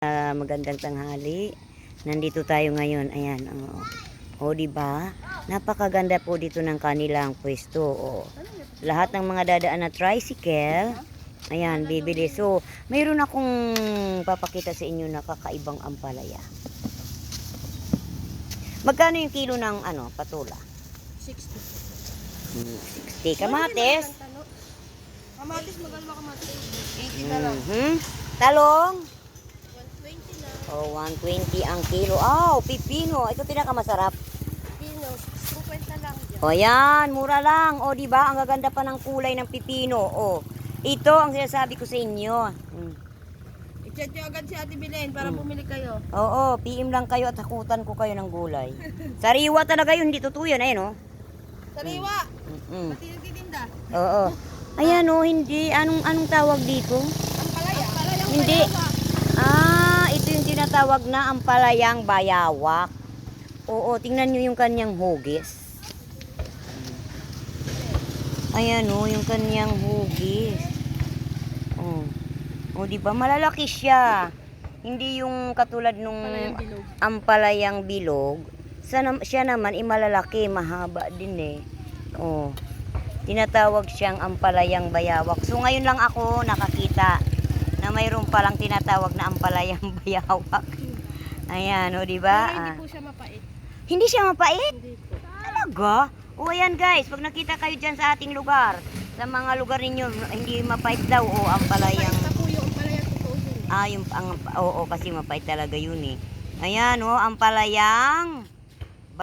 Magandang tanghali. Nandito tayo ngayon. Ayan, oh. Di ba? Napakaganda po dito ng kanilang pwesto. Oh. Lahat ng mga dadaan na tricycle, ayan, bibili. So, mayroon akong papakita sa inyo na kakaibang ampalaya. Magkano yung kilo ng patula? 60. 60. Kamatis? Kamatis, maganda kamatis. 80 na lang. Talong? 120 na. Oh, 120 ang kilo. Oh, pipino. Ito pinakamasarap. Pino, 50 lang dyan. O yan, mura lang. O di ba? Ang gaganda pa ng kulay ng pipino. O, ito ang sinasabi ko sa inyo. I-chat nyo agad si Ate Belen para bumili kayo. Oo, PM lang kayo at hakutan ko kayo ng gulay. Sariwa talaga yun, hindi totoo yun. Ayun o. Sariwa! Mm. Pati nagtitinda. Oo. Ayan o, hindi. Anong tawag dito? Ang palaya. Palayang Hindi. Ito yung tinatawag na ampalayang bayawak. Oo, tingnan nyo yung kanyang hugis. Ayan o, yung kanyang hugis. O, di ba? Malalaki siya. Hindi yung katulad nung ampalayang bilog. Siya naman malalaki, mahaba din eh. O, tinatawag siyang ampalayang bayawak. So ngayon lang ako nakakita na mayroon palang tinatawag na ampalayang bayawak. Ayan, o di ba? Pero hindi po siya mapait. Hindi siya mapait? Hindi po. Talaga? O ayan guys, pag nakita kayo dyan sa ating lugar, sa mga lugar ninyo, hindi mapait daw o ampalayang... Ito po yung palayang totoo yun. Oo, kasi mapait talaga yun eh. Ayan o, ampalayang